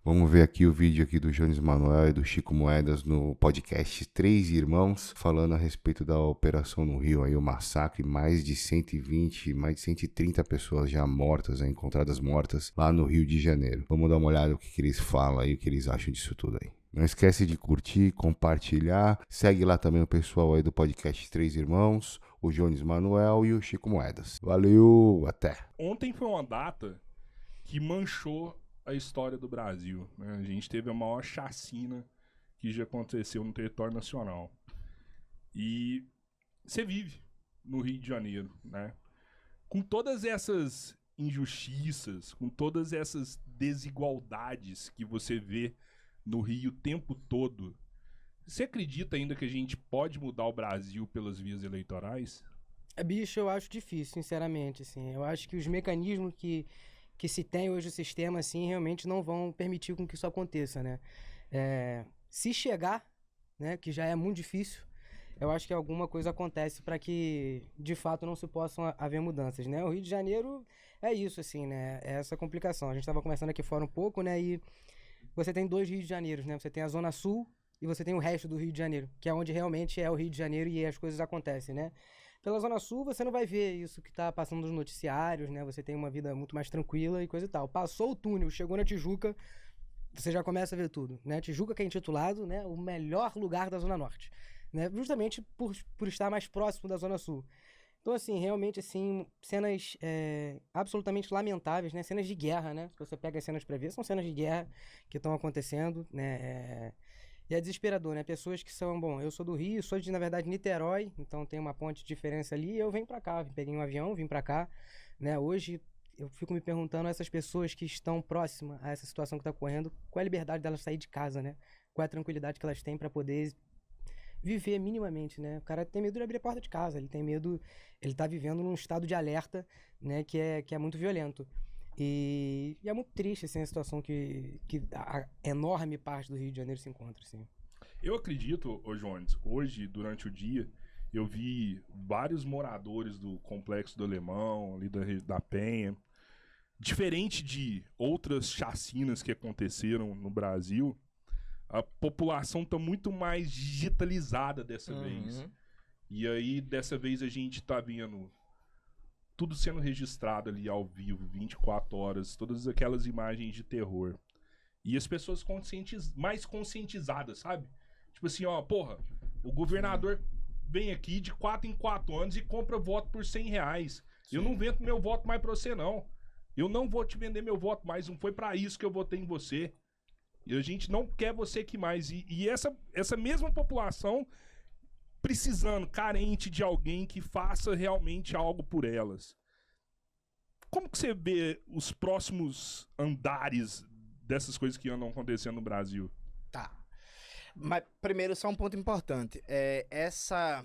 Vamos ver aqui o vídeo aqui do Jones Manuel e do Chico Moedas no podcast Três Irmãos, falando a respeito da operação no Rio, aí o massacre, mais de 120, mais de 130 pessoas já mortas, encontradas mortas lá no Rio de Janeiro. Vamos dar uma olhada no que eles falam aí, o que eles acham disso tudo aí. Não esquece de curtir, compartilhar, segue lá também o pessoal aí do podcast Três Irmãos, o Jones Manuel e o Chico Moedas. Valeu, até! Ontem foi uma data que manchou a história do Brasil, né? A gente teve a maior chacina que já aconteceu no território nacional. E você vive no Rio de Janeiro, né? Com todas essas injustiças, com todas essas desigualdades que você vê no Rio o tempo todo, você acredita ainda que a gente pode mudar o Brasil pelas vias eleitorais? Bicho, eu acho difícil, sinceramente, assim. Eu acho que os mecanismos que se tem hoje o sistema, assim, realmente não vão permitir com que isso aconteça, né? Se chegar, né, que já é muito difícil, eu acho que alguma coisa acontece para que, de fato, não se possam haver mudanças, né? O Rio de Janeiro é isso, assim, né? É essa complicação. A gente estava conversando aqui fora um pouco, né? E você tem dois Rios de Janeiro, né? Você tem a Zona Sul e você tem o resto do Rio de Janeiro, que é onde realmente é o Rio de Janeiro e as coisas acontecem, né? Pela Zona Sul, você não vai ver isso que tá passando nos noticiários, né? Você tem uma vida muito mais tranquila e coisa e tal. Passou o túnel, chegou na Tijuca, você já começa a ver tudo, né? Tijuca, que é intitulado, né, o melhor lugar da Zona Norte, né? Justamente por estar mais próximo da Zona Sul. Então, assim, realmente, assim, cenas absolutamente lamentáveis, né? Cenas de guerra, né? Se você pega as cenas pra ver, são cenas de guerra que estão acontecendo, né? E é desesperador, né? Pessoas que são, bom, eu sou do Rio, sou de, na verdade, Niterói, então tem uma ponte de diferença ali, e eu venho pra cá, peguei um avião, vim pra cá, né? Hoje eu fico me perguntando, essas pessoas que estão próximas a essa situação que tá ocorrendo, qual é a liberdade delas sair de casa, né? Qual é a tranquilidade que elas têm pra poder viver minimamente, né? O cara tem medo de abrir a porta de casa, ele tem medo, ele tá vivendo num estado de alerta, né, que é muito violento. E é muito triste, assim, a situação que a enorme parte do Rio de Janeiro se encontra, assim. Eu acredito, ô Jones, hoje, durante o dia, eu vi vários moradores do Complexo do Alemão, ali da Penha. Diferente de outras chacinas que aconteceram no Brasil, a população está muito mais digitalizada dessa vez. E aí, dessa vez, a gente tá vendo tudo sendo registrado ali ao vivo, 24 horas, todas aquelas imagens de terror. E as pessoas mais conscientizadas, sabe? Tipo assim, ó, porra, o governador vem aqui de 4 em 4 anos e compra voto por R$ 100. Eu não vendo meu voto mais pra você, não. Eu não vou te vender meu voto mais, não foi pra isso que eu votei em você. E a gente não quer você aqui mais. E essa mesma população precisando, carente de alguém que faça realmente algo por elas. Como que você vê os próximos andares dessas coisas que andam acontecendo no Brasil? Tá. Mas primeiro, só um ponto importante. Essa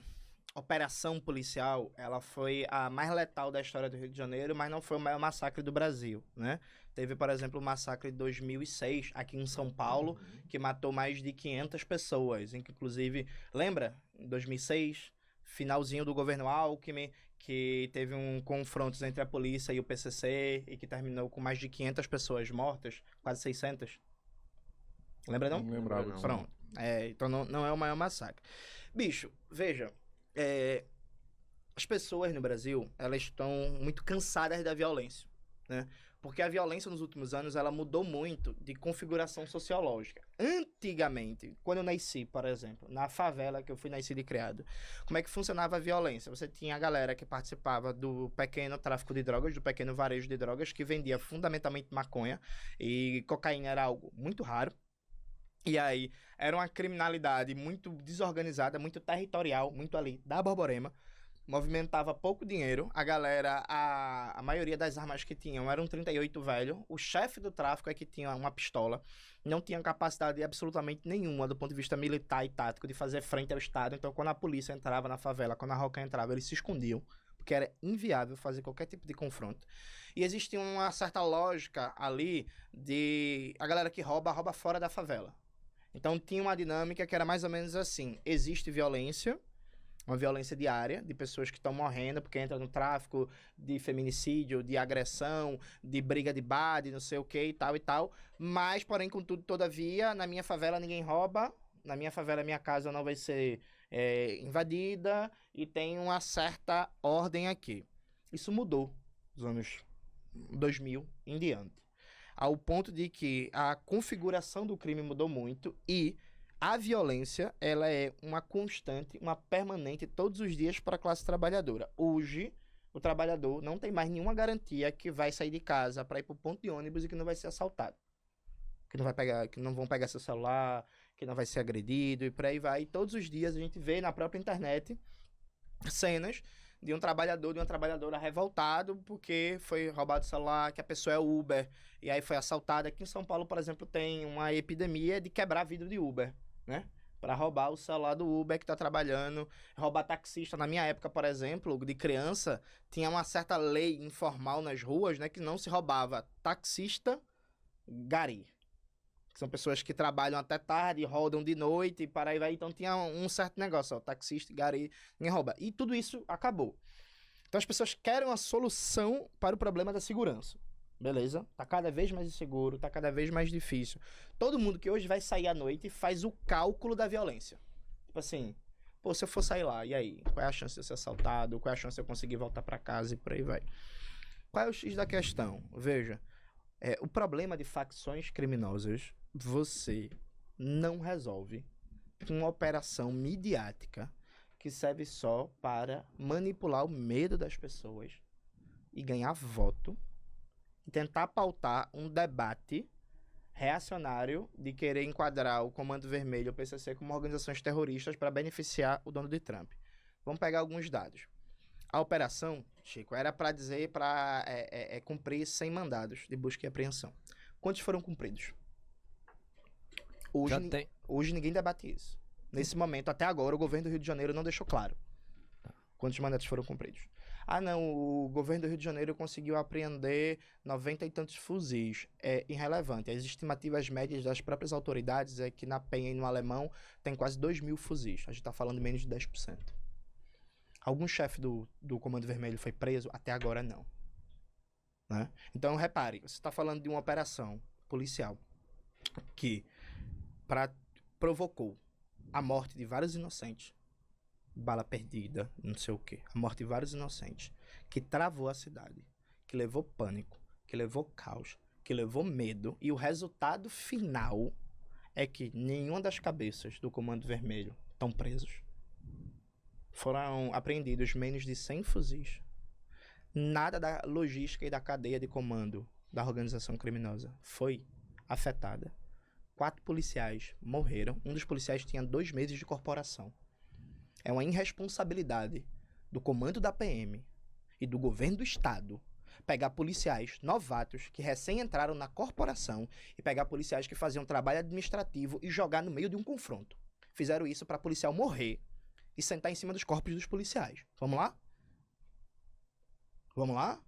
operação policial, ela foi a mais letal da história do Rio de Janeiro, mas não foi o maior massacre do Brasil, né? Teve, por exemplo, o massacre de 2006, aqui em São Paulo, que matou mais de 500 pessoas. Inclusive, lembra? Em 2006, finalzinho do governo Alckmin, que teve um confronto entre a polícia e o PCC, e que terminou com mais de 500 pessoas mortas, quase 600. Lembra não? Não lembrava disso. Pronto. Então não é o maior massacre. Bicho, veja, as pessoas no Brasil, elas estão muito cansadas da violência, né? Porque a violência nos últimos anos, ela mudou muito de configuração sociológica. Antigamente, quando eu nasci, por exemplo, na favela que eu fui nascido e criado, como é que funcionava a violência? Você tinha a galera que participava do pequeno tráfico de drogas, do pequeno varejo de drogas, que vendia fundamentalmente maconha, e cocaína era algo muito raro. E aí, era uma criminalidade muito desorganizada, muito territorial, muito ali da Borborema. Movimentava pouco dinheiro. A galera, a maioria das armas que tinham eram 38 velho. O chefe do tráfico é que tinha uma pistola. Não tinha capacidade absolutamente nenhuma do ponto de vista militar e tático de fazer frente ao Estado. Então, quando a polícia entrava na favela, quando a Roca entrava, eles se escondiam, porque era inviável fazer qualquer tipo de confronto. E existia uma certa lógica ali de a galera que rouba fora da favela. Então tinha uma dinâmica que era mais ou menos assim: existe violência, Uma violência diária de pessoas que estão morrendo porque entram no tráfico de feminicídio, de agressão, de briga de bar, de não sei o que e tal. Mas, porém, contudo, todavia, na minha favela ninguém rouba. Na minha favela, minha casa não vai ser invadida. E tem uma certa ordem aqui. Isso mudou nos anos 2000 em diante. Ao ponto de que a configuração do crime mudou muito e a violência, ela é uma constante, uma permanente, todos os dias para a classe trabalhadora. Hoje, o trabalhador não tem mais nenhuma garantia que vai sair de casa para ir para o ponto de ônibus e que não vai ser assaltado. Que não vão pegar seu celular, que não vai ser agredido e por aí vai. E todos os dias a gente vê na própria internet cenas de um trabalhador, de uma trabalhadora revoltado porque foi roubado o celular, que a pessoa é Uber, e aí foi assaltada. Aqui em São Paulo, por exemplo, tem uma epidemia de quebrar vidro de Uber, né? Para roubar o celular do Uber que tá trabalhando, roubar taxista. Na minha época, por exemplo, de criança, tinha uma certa lei informal nas ruas, né, que não se roubava taxista, gari. Que são pessoas que trabalham até tarde, rodam de noite e para aí vai. Então tinha um certo negócio, ó, taxista, gari, ninguém rouba. E tudo isso acabou. Então as pessoas querem uma solução para o problema da segurança. Beleza? Tá cada vez mais inseguro, tá cada vez mais difícil. Todo mundo que hoje vai sair à noite faz o cálculo da violência. Tipo assim, pô, se eu for sair lá, e aí? Qual é a chance de eu ser assaltado? Qual é a chance de eu conseguir voltar para casa e por aí vai? Qual é o X da questão? Veja, o problema de facções criminosas você não resolve com uma operação midiática que serve só para manipular o medo das pessoas e ganhar voto e tentar pautar um debate reacionário de querer enquadrar o Comando Vermelho e o PCC como organizações terroristas para beneficiar o Donald Trump. Vamos pegar alguns dados. A operação, Chico, era para dizer para cumprir 100 mandados de busca e apreensão. Quantos foram cumpridos? Hoje ninguém debate isso. Nesse momento, até agora, o governo do Rio de Janeiro não deixou claro quantos mandatos foram cumpridos. Ah, não, o governo do Rio de Janeiro conseguiu apreender 90 e tantos fuzis. É irrelevante. As estimativas médias das próprias autoridades é que na Penha e no Alemão tem quase 2.000 fuzis. A gente está falando menos de 10%. Algum chefe do Comando Vermelho foi preso? Até agora não. Né? Então, repare, você está falando de uma operação policial que provocou a morte de vários inocentes, bala perdida, não sei o que, a morte de vários inocentes, que travou a cidade, que levou pânico, que levou caos, que levou medo, e o resultado final é que nenhuma das cabeças do Comando Vermelho estão presos. Foram apreendidos menos de 100 fuzis. Nada da logística e da cadeia de comando da organização criminosa foi afetada. 4 policiais morreram. Um dos policiais tinha 2 meses de corporação. É uma irresponsabilidade do comando da PM e do governo do estado pegar policiais novatos que recém entraram na corporação e pegar policiais que faziam trabalho administrativo e jogar no meio de um confronto. Fizeram isso para policial morrer e sentar em cima dos corpos dos policiais. Vamos lá? Vamos lá?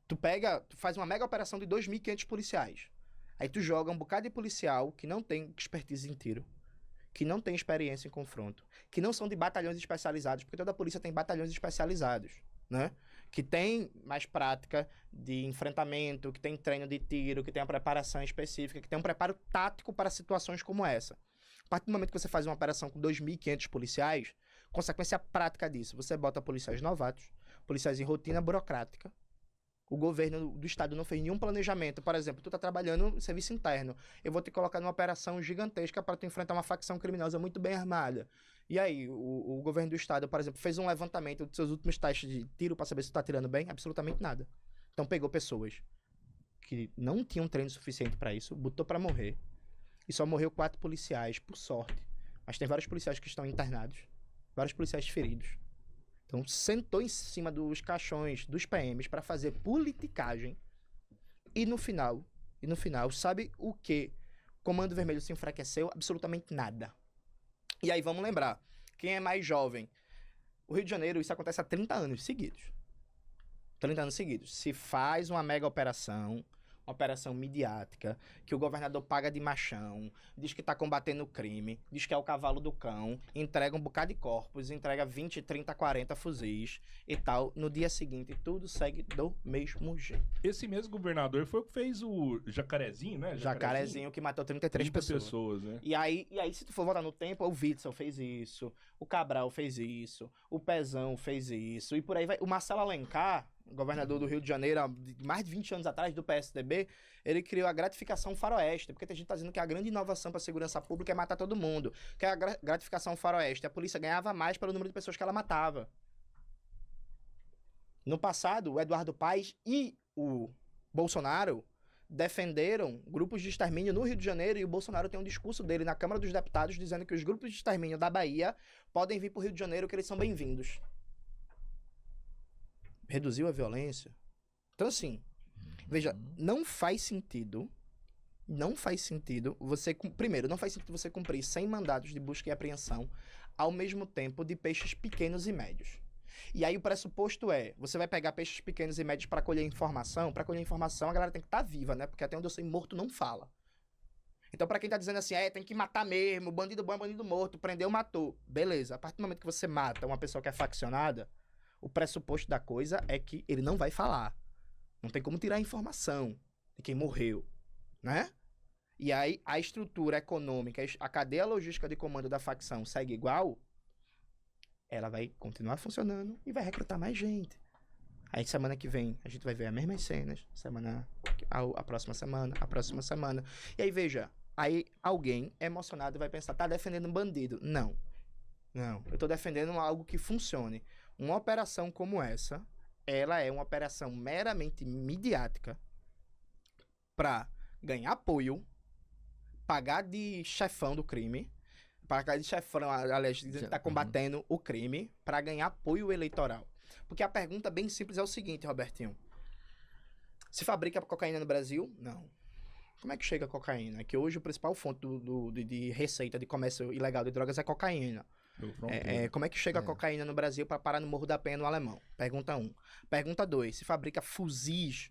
Tu faz uma mega operação de 2.500 policiais. Aí tu joga um bocado de policial que não tem expertise em tiro, que não tem experiência em confronto, que não são de batalhões especializados, porque toda a polícia tem batalhões especializados, né? Que tem mais prática de enfrentamento, que tem treino de tiro, que tem uma preparação específica, que tem um preparo tático para situações como essa. A partir do momento que você faz uma operação com 2.500 policiais, consequência prática disso, você bota policiais novatos, policiais em rotina burocrática. O governo do estado não fez nenhum planejamento. Por exemplo, tu tá trabalhando no serviço interno. Eu vou te colocar numa operação gigantesca para tu enfrentar uma facção criminosa muito bem armada. E aí, o governo do estado, por exemplo, fez um levantamento dos seus últimos testes de tiro para saber se tu tá tirando bem? Absolutamente nada. Então pegou pessoas que não tinham treino suficiente para isso, botou para morrer. E só morreu 4 policiais, por sorte. Mas tem vários policiais que estão internados. Vários policiais feridos. Então, sentou em cima dos caixões dos PMs para fazer politicagem. E no final, sabe o que? O Comando Vermelho se enfraqueceu? Absolutamente nada. E aí, vamos lembrar. Quem é mais jovem? O Rio de Janeiro, isso acontece há 30 anos seguidos. 30 anos seguidos. Se faz uma mega operação, uma operação midiática, que o governador paga de machão, diz que tá combatendo o crime, diz que é o cavalo do cão, entrega um bocado de corpos, entrega 20, 30, 40 fuzis e tal. No dia seguinte, tudo segue do mesmo jeito. Esse mesmo governador foi o que fez o Jacarezinho, né? Jacarezinho que matou 33 30 pessoas. né? E aí, se tu for voltar no tempo, o Witzel fez isso, o Cabral fez isso, o Pezão fez isso, e por aí vai. O Marcelo Alencar, governador do Rio de Janeiro, há mais de 20 anos atrás, do PSDB, ele criou a gratificação faroeste, porque tem gente tá dizendo que a grande inovação para a segurança pública é matar todo mundo, que é a gratificação faroeste. A polícia ganhava mais pelo número de pessoas que ela matava. No passado, o Eduardo Paes e o Bolsonaro defenderam grupos de extermínio no Rio de Janeiro, e o Bolsonaro tem um discurso dele na Câmara dos Deputados dizendo que os grupos de extermínio da Bahia podem vir para o Rio de Janeiro, que eles são bem-vindos. Reduziu a violência. Então, assim, veja, não faz sentido você... Primeiro, não faz sentido você cumprir 100 mandados de busca e apreensão ao mesmo tempo de peixes pequenos e médios. E aí o pressuposto é, você vai pegar peixes pequenos e médios para colher informação. Para colher informação, a galera tem que estar viva, né? Porque até onde eu sei, morto não fala. Então, para quem tá dizendo assim, tem que matar mesmo, bandido bom é bandido morto, prendeu, matou. Beleza, a partir do momento que você mata uma pessoa que é faccionada, o pressuposto da coisa é que ele não vai falar. Não tem como tirar a informação de quem morreu, né? E aí, a estrutura econômica, a cadeia logística de comando da facção segue igual, ela vai continuar funcionando e vai recrutar mais gente. Aí, semana que vem, a gente vai ver as mesmas cenas. A próxima semana. E aí, veja, aí alguém emocionado vai pensar, tá defendendo um bandido. Não. Eu tô defendendo algo que funcione. Uma operação como essa, ela é uma operação meramente midiática para ganhar apoio, pagar de chefão do crime, pagar de chefão, aliás, que está combatendo o crime, para ganhar apoio eleitoral. Porque a pergunta bem simples é o seguinte, Robertinho. Se fabrica cocaína no Brasil? Não. Como é que chega a cocaína? É que hoje o principal fonte de receita de comércio ilegal de drogas é cocaína. Como é que chega a cocaína no Brasil para parar no Morro da Penha, no Alemão? Pergunta 1. Pergunta 2. Se fabrica fuzis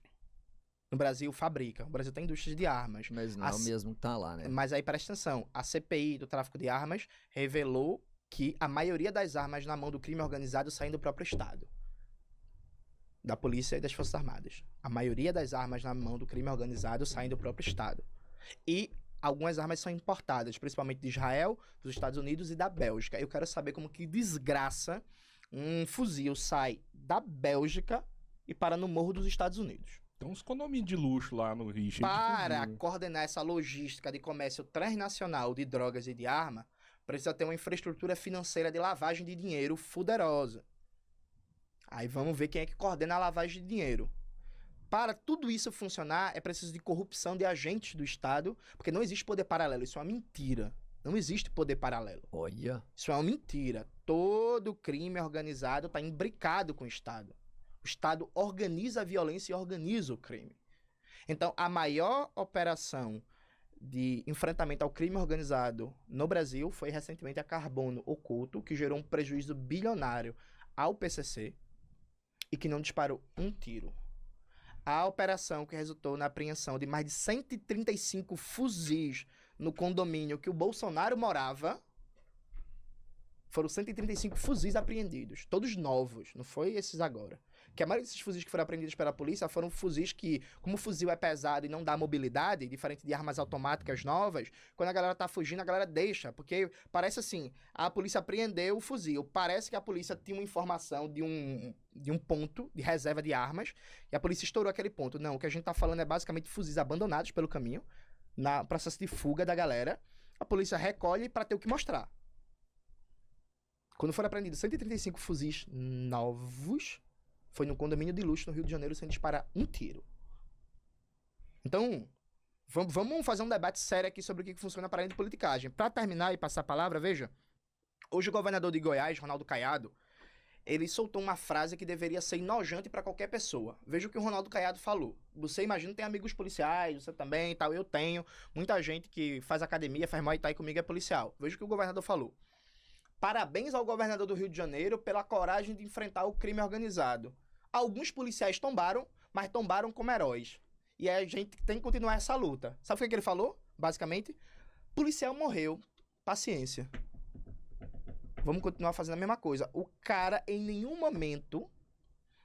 no Brasil? Fabrica. O Brasil tem indústria de armas. Mas não é o mesmo que tá lá, né? Mas aí presta atenção. A CPI do tráfico de armas revelou que a maioria das armas na mão do crime organizado saem do próprio Estado. Da polícia e das Forças Armadas. A maioria das armas na mão do crime organizado saem do próprio Estado. E algumas armas são importadas, principalmente de Israel, dos Estados Unidos e da Bélgica. Eu quero saber como que desgraça um fuzil sai da Bélgica e para no Morro dos Estados Unidos. Tem uns condomínios de luxo lá no Rio. Para coordenar essa logística de comércio transnacional de drogas e de arma, precisa ter uma infraestrutura financeira de lavagem de dinheiro fuderosa. Aí vamos ver quem é que coordena a lavagem de dinheiro. Para tudo isso funcionar, é preciso de corrupção de agentes do Estado, porque não existe poder paralelo. Isso é uma mentira. Não existe poder paralelo. Olha. Isso é uma mentira. Todo crime organizado está imbricado com o Estado. O Estado organiza a violência e organiza o crime. Então, a maior operação de enfrentamento ao crime organizado no Brasil foi recentemente a Carbono Oculto, que gerou um prejuízo bilionário ao PCC e que não disparou um tiro. A operação que resultou na apreensão de mais de 135 fuzis no condomínio que o Bolsonaro morava, foram 135 fuzis apreendidos, todos novos, não foi esses agora. Que a maioria desses fuzis que foram apreendidos pela polícia foram fuzis que, como o fuzil é pesado e não dá mobilidade, diferente de armas automáticas novas, quando a galera tá fugindo, a galera deixa, porque parece assim, a polícia apreendeu o fuzil, parece que a polícia tinha uma informação de um ponto de reserva de armas, e a polícia estourou aquele ponto. Não, o que a gente tá falando é basicamente fuzis abandonados pelo caminho, no processo de fuga da galera, a polícia recolhe para ter o que mostrar. Quando foram apreendidos 135 fuzis novos, foi no condomínio de luxo no Rio de Janeiro sem disparar um tiro. Então, vamos fazer um debate sério aqui sobre o que funciona para além de politicagem. Para terminar e passar a palavra, veja, hoje o governador de Goiás, Ronaldo Caiado, ele soltou uma frase que deveria ser enojante para qualquer pessoa. Veja o que o Ronaldo Caiado falou. Você imagina, tem amigos policiais, você também e tal, eu tenho. Muita gente que faz academia, faz Muay Thai comigo é policial. Veja o que o governador falou. Parabéns ao governador do Rio de Janeiro pela coragem de enfrentar o crime organizado. Alguns policiais tombaram, mas tombaram como heróis. e a gente tem que continuar essa luta. Sabe o que ele falou? Basicamente, policial morreu, paciência. Vamos continuar fazendo a mesma coisa. O cara, em nenhum momento,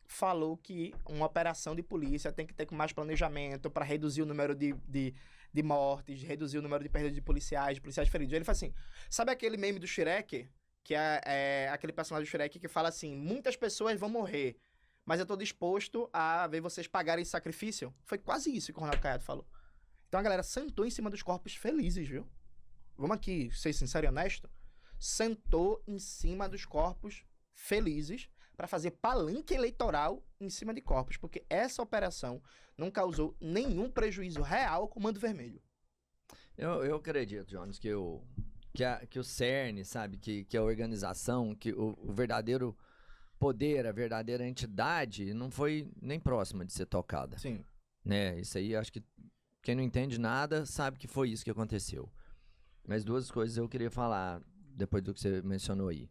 falou que uma operação de polícia tem que ter com mais planejamento para reduzir o número de mortes, reduzir o número de perdas de policiais feridos. Ele fala assim, sabe aquele meme do Shrek? Que é aquele personagem do Shrek que fala assim, muitas pessoas vão morrer, mas eu tô disposto a ver vocês pagarem sacrifício. Foi quase isso que o Ronaldo Caiado falou. Então a galera sentou em cima dos corpos felizes, viu? Vamos aqui ser sincero e honesto. Sentou em cima dos corpos felizes para fazer palanque eleitoral em cima de corpos, porque essa operação não causou nenhum prejuízo real ao Comando Vermelho. Eu acredito, Jones, que o CERN, sabe, que a organização, que o verdadeiro poder, a verdadeira entidade não foi nem próxima de ser tocada. Sim. Né? Isso aí, acho que quem não entende nada sabe que foi isso que aconteceu. Mas duas coisas eu queria falar depois do que você mencionou aí.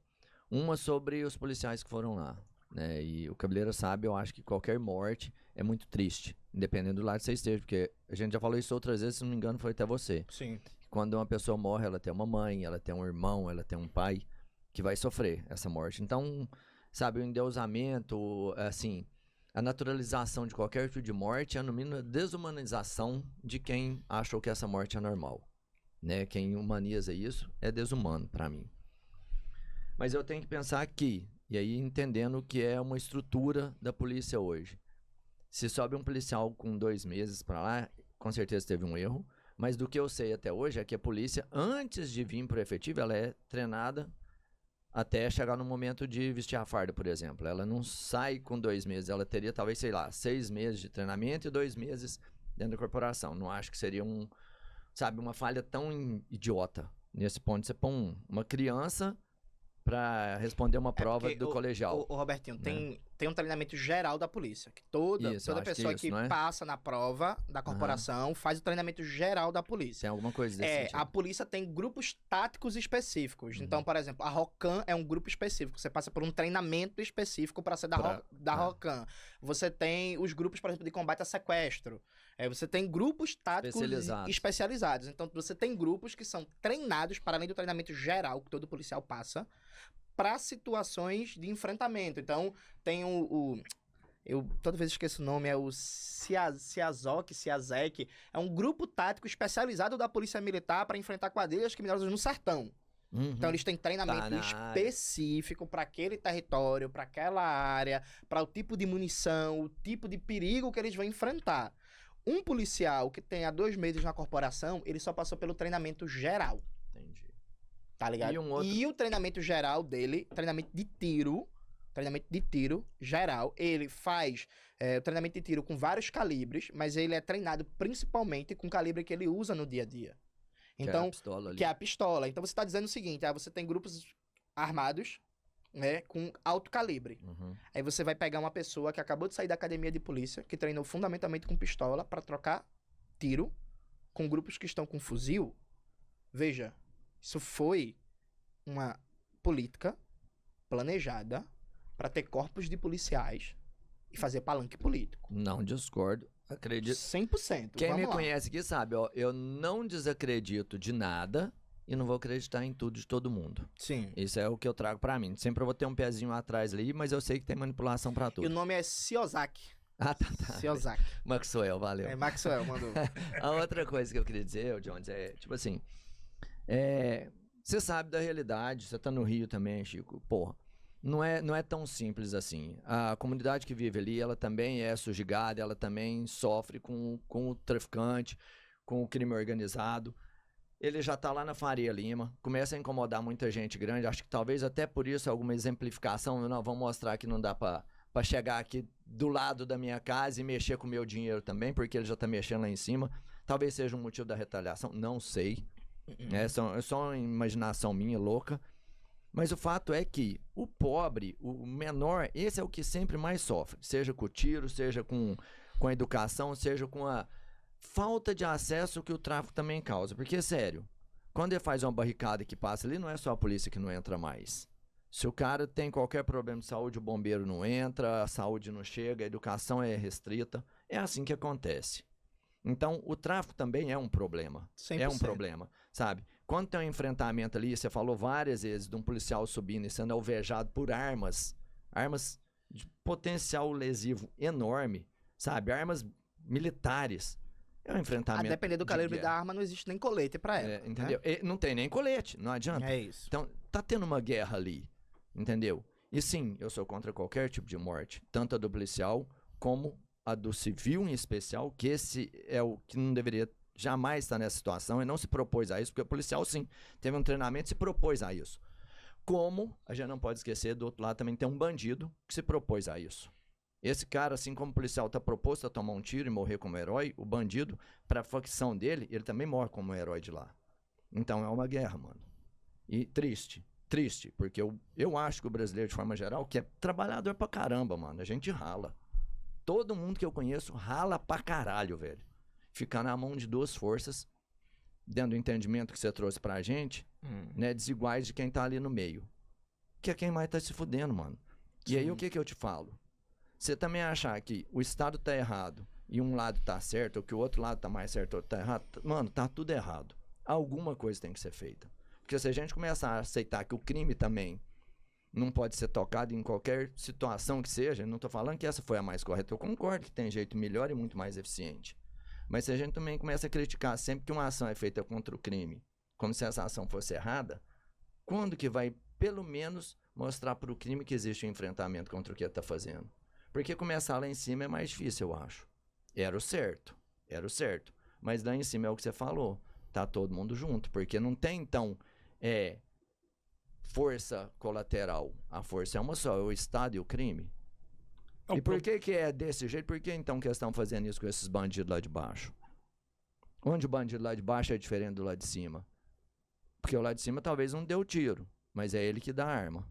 Uma sobre os policiais que foram lá, né? E o Cabeleira sabe, eu acho que qualquer morte é muito triste, independente do lado que você esteja, porque a gente já falou isso outras vezes, se não me engano foi até você. Sim. Quando uma pessoa morre, ela tem uma mãe, ela tem um irmão, ela tem um pai que vai sofrer essa morte. Então, sabe, o endeusamento, assim, a naturalização de qualquer tipo de morte é, no mínimo, a desumanização de quem achou que essa morte é normal. Né? Quem humaniza isso é desumano para mim. Mas eu tenho que pensar aqui, e aí entendendo que é uma estrutura da polícia hoje. Se sobe um policial com 2 meses para lá, com certeza teve um erro. Mas do que eu sei até hoje é que a polícia, antes de vir para o efetivo, ela é treinada até chegar no momento de vestir a farda, por exemplo. Ela não sai com 2 meses, ela teria talvez, sei lá, 6 meses de treinamento e 2 meses dentro da corporação. Não acho que seria uma falha tão idiota. Nesse ponto, você põe uma criança para responder uma prova do colegial. O Robertinho, tem um treinamento geral da polícia. Que toda pessoa que passa na prova da corporação faz o treinamento geral da polícia. Tem alguma coisa desse sentido. A polícia tem grupos táticos específicos. Então, por exemplo, a ROCAM é um grupo específico. Você passa por um treinamento específico para ser da ROCAM. Você tem os grupos, por exemplo, de combate a sequestro. Você tem grupos táticos especializados. Então, você tem grupos que são treinados, para além do treinamento geral que todo policial passa, para situações de enfrentamento. Então, tem eu toda vez esqueço o nome, é o CIASEC, é um grupo tático especializado da Polícia Militar para enfrentar quadrilhas criminosas no sertão. Então, eles têm treinamento específico para aquele território, para aquela área, para o tipo de munição, o tipo de perigo que eles vão enfrentar. Um policial que tenha 2 meses na corporação, ele só passou pelo treinamento geral. Entendi. Tá ligado? E o treinamento geral dele, treinamento de tiro geral, ele faz o treinamento de tiro com vários calibres, mas ele é treinado principalmente com o calibre que ele usa no dia a dia. Então, que é a pistola. Então você tá dizendo o seguinte, você tem grupos armados, né, com alto calibre. Aí você vai pegar uma pessoa que acabou de sair da academia de polícia, que treinou fundamentalmente com pistola, para trocar tiro com grupos que estão com fuzil. Veja, isso foi uma política planejada para ter corpos de policiais e fazer palanque político. Não discordo, acredito. 100%. Quem me conhece aqui sabe, ó, eu não desacredito de nada e não vou acreditar em tudo de todo mundo. Sim. Isso é o que eu trago pra mim. Sempre eu vou ter um pezinho atrás ali, mas eu sei que tem manipulação pra tudo. E o nome é Ciozak. Ah, tá. Ciozak. Maxwell, valeu. Maxwell, mandou. A outra coisa que eu queria dizer, Jones, é tipo assim, você sabe da realidade, você tá no Rio também, Chico, porra. Não é tão simples assim. A comunidade que vive ali, ela também é sujigada, ela também sofre com o traficante, com o crime organizado. Ele já tá lá na Faria Lima, começa a incomodar muita gente grande, acho que talvez até por isso alguma exemplificação, não, vamos mostrar que não dá pra chegar aqui do lado da minha casa e mexer com o meu dinheiro também, porque ele já tá mexendo lá em cima. Talvez seja um motivo da retaliação, não sei. É só uma imaginação minha, louca. Mas o fato é que o pobre, o menor, esse é o que sempre mais sofre. Seja com o tiro, seja com a educação, seja com a falta de acesso que o tráfico também causa. Porque, sério, quando ele faz uma barricada que passa ali, não é só a polícia que não entra mais. Se o cara tem qualquer problema de saúde, o bombeiro não entra, a saúde não chega, a educação é restrita. É assim que acontece. Então, o tráfico também é um problema. 100%. É um problema, sabe? Quando tem um enfrentamento ali, você falou várias vezes de um policial subindo e sendo alvejado por armas de potencial lesivo enorme, sabe? Armas militares. É um A enfrentamento. depender do de calibre guerra. da arma, não existe nem colete pra ela. Entendeu? E não tem nem colete, não adianta. É isso. Então, tá tendo uma guerra ali, entendeu? E sim, eu sou contra qualquer tipo de morte, tanto a do policial como a do civil em especial, que esse é o que não deveria jamais estar nessa situação e não se propôs a isso, porque o policial, sim, teve um treinamento e se propôs a isso. Como a gente não pode esquecer, do outro lado também tem um bandido que se propôs a isso. Esse cara, assim como o policial está proposto a tomar um tiro e morrer como herói, o bandido, para a facção dele, ele também morre como herói de lá. Então é uma guerra, mano. E triste, porque eu acho que o brasileiro, de forma geral, que é trabalhador pra caramba, mano. A gente rala. Todo mundo que eu conheço rala pra caralho, velho. Ficar na mão de duas forças, dentro do entendimento que você trouxe pra gente, né, desiguais de quem tá ali no meio. Que é quem mais tá se fudendo, mano. E aí, o que eu te falo? Você também achar que o Estado tá errado e um lado tá certo, ou que o outro lado tá mais certo, ou tá errado, mano, tá tudo errado. Alguma coisa tem que ser feita. Porque se a gente começar a aceitar que o crime também não pode ser tocado em qualquer situação que seja, não tô falando que essa foi a mais correta, eu concordo que tem jeito melhor e muito mais eficiente. Mas se a gente também começa a criticar sempre que uma ação é feita contra o crime, como se essa ação fosse errada, quando que vai, pelo menos, mostrar para o crime que existe um enfrentamento contra o que ele está fazendo? Porque começar lá em cima é mais difícil, eu acho. Era o certo. Mas lá em cima é o que você falou. Tá todo mundo junto. Porque não tem, então, força colateral. A força é uma só, é o Estado e o crime. E por que é desse jeito? Por que então que eles estão fazendo isso com esses bandidos lá de baixo? Onde o bandido lá de baixo é diferente do lá de cima? Porque o lá de cima talvez não deu tiro, mas é ele que dá a arma.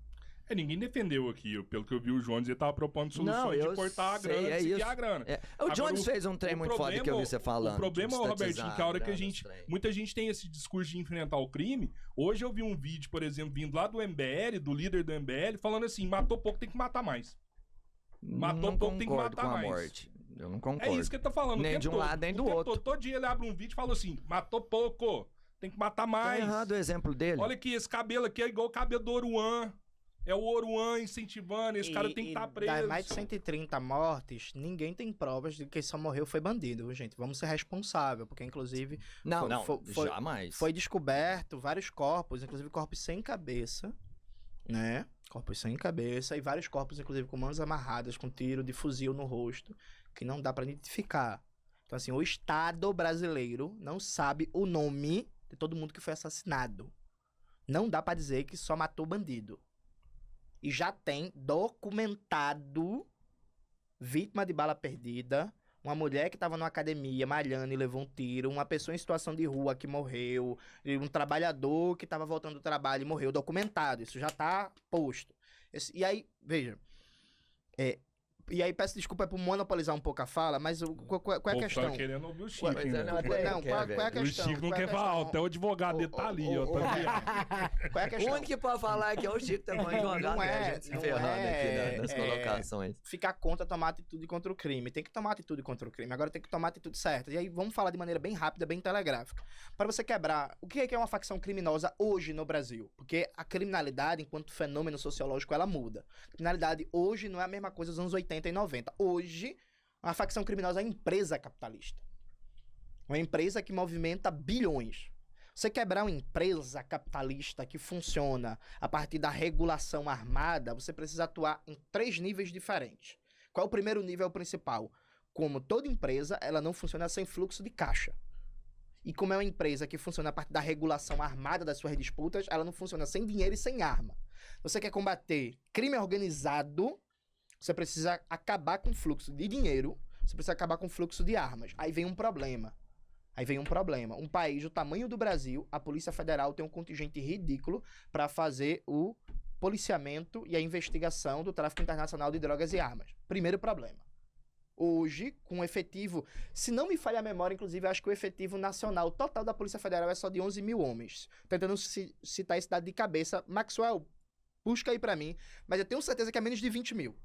Ninguém defendeu aqui. Pelo que eu vi, o Jones estava propondo soluções de cortar a grana, de seguir a grana. O Jones fez um trem muito foda que eu vi você falando. O problema, Robertinho, que a hora que muita gente tem esse discurso de enfrentar o crime. Hoje eu vi um vídeo, por exemplo, vindo lá do MBL, do líder do MBL, falando assim, matou pouco, tem que matar mais. Matou pouco, tem que matar mais. Morte. Eu não concordo. É isso que ele tá falando. Nem de um lado, nem do outro. Todo dia ele abre um vídeo e fala assim, matou pouco, tem que matar mais. Tá errado o exemplo dele. Olha aqui, esse cabelo aqui é igual o cabelo do Oruan. É o Oruan incentivando, esse cara tem que estar preso. Das mais de 130 mortes, ninguém tem provas de que quem só morreu foi bandido, gente. Vamos ser responsáveis, porque inclusive... Jamais. Foi descoberto vários corpos, inclusive corpos sem cabeça, né? Corpos sem cabeça e vários corpos, inclusive, com mãos amarradas, com tiro de fuzil no rosto, que não dá pra identificar. Então, assim, o Estado brasileiro não sabe o nome de todo mundo que foi assassinado. Não dá pra dizer que só matou bandido. E já tem documentado vítima de bala perdida, uma mulher que estava numa academia malhando e levou um tiro, uma pessoa em situação de rua que morreu, e um trabalhador que estava voltando do trabalho e morreu, documentado. Isso já está posto. E aí, veja, e aí peço desculpa por monopolizar um pouco a fala, mas qual é a questão? Tá querendo ouvir o Chico, qual é a questão? O Chico não quer falar, até o advogado dele tá ali, ó. Qual é a questão? O único que pode falar aqui é o Chico, tá bom advogado, né? A gente se ferrando aqui nas colocações. Ficar contra tomar atitude contra o crime. Tem que tomar atitude contra o crime. Agora tem que tomar atitude certa. E aí vamos falar de maneira bem rápida, bem telegráfica. Para você quebrar, o que é uma facção criminosa hoje no Brasil? Porque a criminalidade, enquanto fenômeno sociológico, ela muda. A criminalidade hoje não é a mesma coisa dos anos 80 e 90. Hoje, a facção criminosa é uma empresa capitalista. Uma empresa que movimenta bilhões. Você quebrar uma empresa capitalista que funciona a partir da regulação armada, você precisa atuar em 3 níveis diferentes. Qual é o primeiro nível? É o principal. Como toda empresa, ela não funciona sem fluxo de caixa. E como é uma empresa que funciona a partir da regulação armada das suas disputas, ela não funciona sem dinheiro e sem arma. Você quer combater crime organizado, você precisa acabar com o fluxo de dinheiro, você precisa acabar com o fluxo de armas. Aí vem um problema. Um país do tamanho do Brasil, a Polícia Federal tem um contingente ridículo para fazer o policiamento e a investigação do tráfico internacional de drogas e armas. Primeiro problema. Hoje, com o efetivo, se não me falha a memória, inclusive, acho que o efetivo nacional total da Polícia Federal é só de 11 mil homens. Tentando citar esse dado de cabeça. Maxwell, busca aí para mim, mas eu tenho certeza que é menos de 20 mil.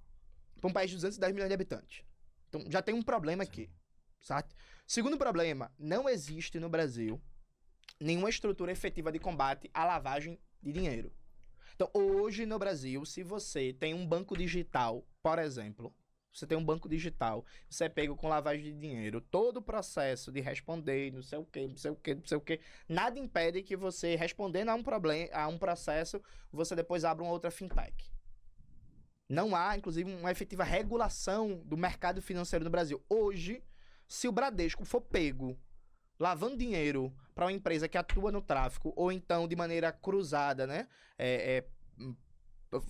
Para um país de 210 milhões de habitantes. Então, já tem um problema aqui, certo? Segundo problema, não existe no Brasil nenhuma estrutura efetiva de combate à lavagem de dinheiro. Então, hoje no Brasil, se você tem um banco digital, por exemplo, você tem um banco digital, você é pego com lavagem de dinheiro, todo o processo de responder, não sei o quê, não sei o quê, não sei o quê, nada impede que você, respondendo a um problema, a um processo, você depois abra uma outra fintech. Não há, inclusive, uma efetiva regulação do mercado financeiro no Brasil. Hoje, se o Bradesco for pego lavando dinheiro para uma empresa que atua no tráfico, ou então de maneira cruzada, né?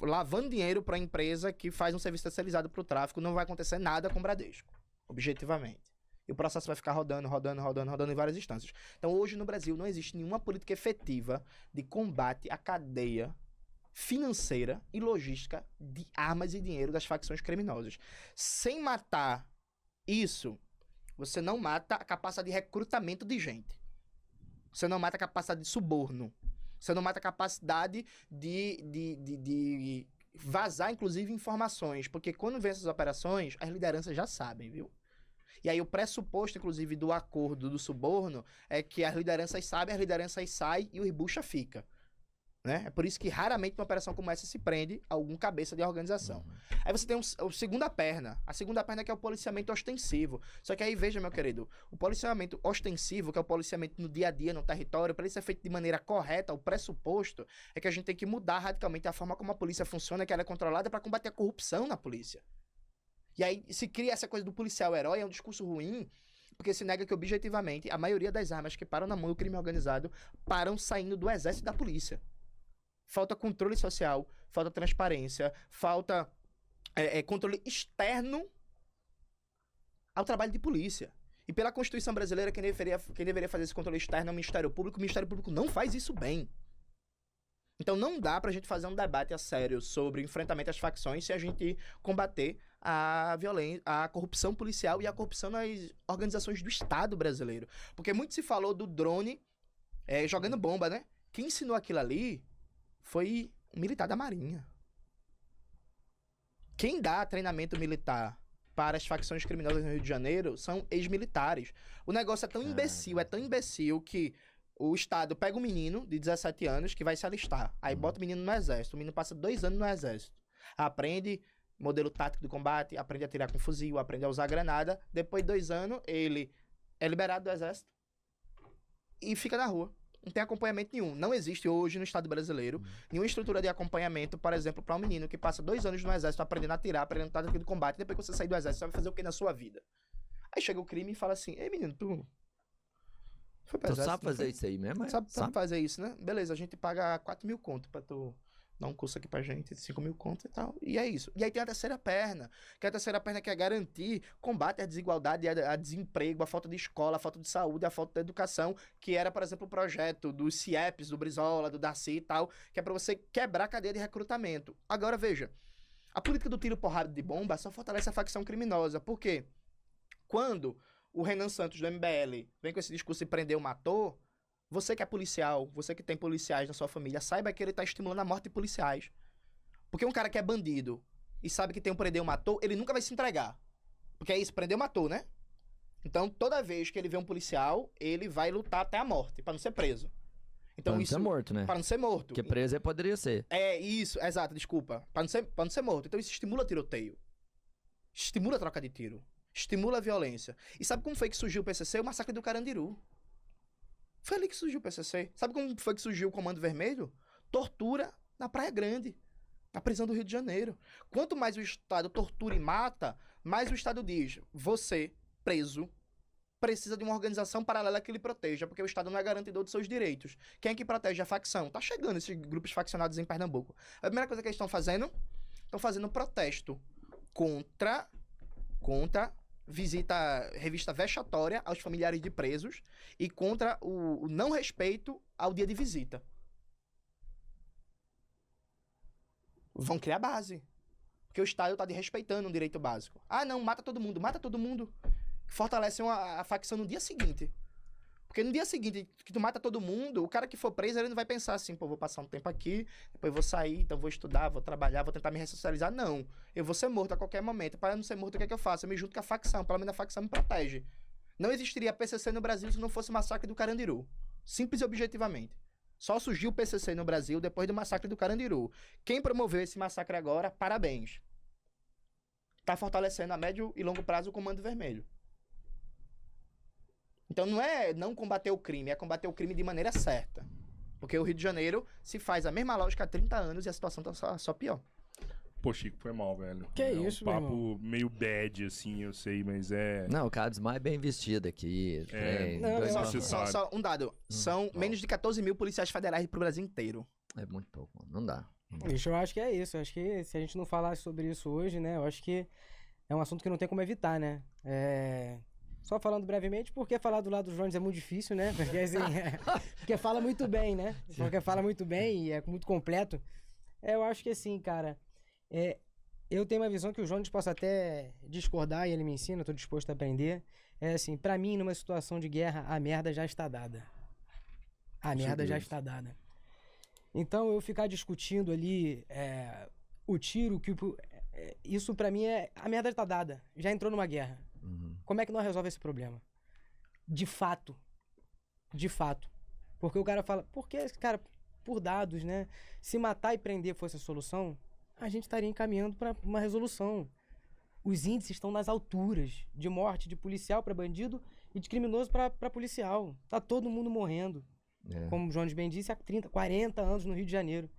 Lavando dinheiro para a empresa que faz um serviço especializado para o tráfico, não vai acontecer nada com o Bradesco, objetivamente. E o processo vai ficar rodando em várias instâncias. Então, hoje no Brasil não existe nenhuma política efetiva de combate à cadeia financeira e logística de armas e dinheiro das facções criminosas. Sem matar isso, você não mata a capacidade de recrutamento de gente. Você não mata a capacidade de suborno. Você não mata a capacidade de vazar, inclusive, informações. Porque quando vem essas operações, as lideranças já sabem, viu? E aí o pressuposto, inclusive, do acordo do suborno é que as lideranças sabem, as lideranças saem e o bucha fica. Né? É por isso que raramente uma operação como essa se prende a algum cabeça de organização. Aí você tem a segunda perna. A segunda perna que é o policiamento ostensivo. Só que aí, veja, meu querido, o policiamento ostensivo, que é o policiamento no dia a dia, no território, para ele ser feito de maneira correta, o pressuposto é que a gente tem que mudar radicalmente a forma como a polícia funciona, que ela é controlada para combater a corrupção na polícia. E aí se cria essa coisa do policial herói, é um discurso ruim, porque se nega que objetivamente a maioria das armas que param na mão do crime organizado param saindo do exército e da polícia. Falta controle social, falta transparência, falta controle externo ao trabalho de polícia. E pela Constituição brasileira, quem deveria fazer esse controle externo é o Ministério Público. O Ministério Público não faz isso bem. Então não dá pra gente fazer um debate a sério sobre enfrentamento às facções se a gente combater a violência, a corrupção policial e a corrupção nas organizações do Estado brasileiro. Porque muito se falou do drone jogando bomba, né? Quem ensinou aquilo ali foi um militar da Marinha. Quem dá treinamento militar para as facções criminosas no Rio de Janeiro são ex-militares. O negócio é tão imbecil que o Estado pega um menino de 17 anos que vai se alistar. Aí bota o menino no exército. O menino passa 2 anos no exército. Aprende modelo tático de combate, aprende a atirar com fuzil, aprende a usar granada. Depois de 2 anos, ele é liberado do exército e fica na rua. Não tem acompanhamento nenhum. Não existe hoje no Estado brasileiro nenhuma estrutura de acompanhamento, por exemplo, para um menino que passa 2 anos no exército aprendendo a atirar, aprendendo tática de combate. Depois que você sair do exército, você vai fazer o que na sua vida? Aí chega o crime e fala assim: ei, menino, tu foi pro exército, sabe fazer isso aí mesmo? Sabe fazer isso, né? Beleza, a gente paga 4 mil conto pra tu dar um curso aqui pra gente, 5 mil conto e tal. E é isso. E aí tem a terceira perna, que é a terceira perna que é garantir combate à desigualdade, a desemprego, a falta de escola, a falta de saúde, a falta de educação, que era, por exemplo, o projeto dos CIEPs, do Brizola, do Darcy e tal, que é pra você quebrar a cadeia de recrutamento. Agora, veja, a política do tiro porrada de bomba só fortalece a facção criminosa. Por quê? Quando o Renan Santos, do MBL, vem com esse discurso e prendeu, matou, você que é policial, você que tem policiais na sua família, saiba que ele tá estimulando a morte de policiais. Porque um cara que é bandido e sabe que tem um prendeu, matou, ele nunca vai se entregar. Porque é isso, prendeu, matou, né? Então, toda vez que ele vê um policial, ele vai lutar até a morte, pra não ser preso. Então, Pra não isso, ser morto, né? Pra não ser morto. Porque preso ele poderia ser. É, isso, exato, desculpa. Pra não ser morto. Então, isso estimula tiroteio. Estimula a troca de tiro. Estimula a violência. E sabe como foi que surgiu o PCC? O massacre do Carandiru. Foi ali que surgiu o PCC. Sabe como foi que surgiu o Comando Vermelho? Tortura na Praia Grande, na prisão do Rio de Janeiro. Quanto mais o Estado tortura e mata, mais o Estado diz: você, preso, precisa de uma organização paralela que lhe proteja, porque o Estado não é garantidor dos seus direitos. Quem é que protege a facção? Tá chegando esses grupos faccionados em Pernambuco. A primeira coisa que eles estão fazendo um protesto contra revista vexatória aos familiares de presos e contra o não respeito ao dia de visita. Vão criar base. Porque o Estado está desrespeitando um direito básico. Ah, não, mata todo mundo. Fortalecem a facção no dia seguinte. Porque no dia seguinte que tu mata todo mundo, o cara que for preso, ele não vai pensar assim: pô, vou passar um tempo aqui, depois vou sair, então vou estudar, vou trabalhar, vou tentar me ressocializar. Não. Eu vou ser morto a qualquer momento. Para não ser morto, o que é que eu faço? Eu me junto com a facção, pelo menos a facção me protege. Não existiria PCC no Brasil se não fosse o massacre do Carandiru. Simples e objetivamente. Só surgiu o PCC no Brasil depois do massacre do Carandiru. Quem promoveu esse massacre agora, parabéns. Tá fortalecendo a médio e longo prazo o Comando Vermelho. Então não é não combater o crime, é combater o crime de maneira certa. Porque o Rio de Janeiro se faz a mesma lógica há 30 anos e a situação tá só pior. Pô, Chico, foi mal, velho. Que isso, um meu papo meio bad, assim, eu sei, mas é... Não, o Carlos mais bem vestido aqui. tem Não, dois não, mafiosos. você sabe. Só um dado. São menos de 14 mil policiais federais pro Brasil inteiro. É muito pouco, mano. Não dá. Bicho, eu acho que é isso. Eu acho que se a gente não falasse sobre isso hoje, né? Eu acho que é um assunto que não tem como evitar, né? Só falando brevemente, porque falar do lado do Jones é muito difícil, né? Porque, assim, porque fala muito bem, né? Porque fala muito bem e é muito completo. Eu acho que assim, cara, eu tenho uma visão que o Jones possa até discordar e ele me ensina, eu tô disposto a aprender. É assim, pra mim, numa situação de guerra, a merda já está dada. A merda já está dada. Então, eu ficar discutindo ali o tiro, isso pra mim a merda está dada. Já entrou numa guerra. Como é que nós resolve esse problema? De fato. De fato. Porque o cara fala, porque, cara, por dados, né? Se matar e prender fosse a solução, a gente estaria encaminhando para uma resolução. Os índices estão nas alturas de morte de policial para bandido e de criminoso para policial. Tá todo mundo morrendo. Como o Jones bem disse, há 30, 40 anos no Rio de Janeiro.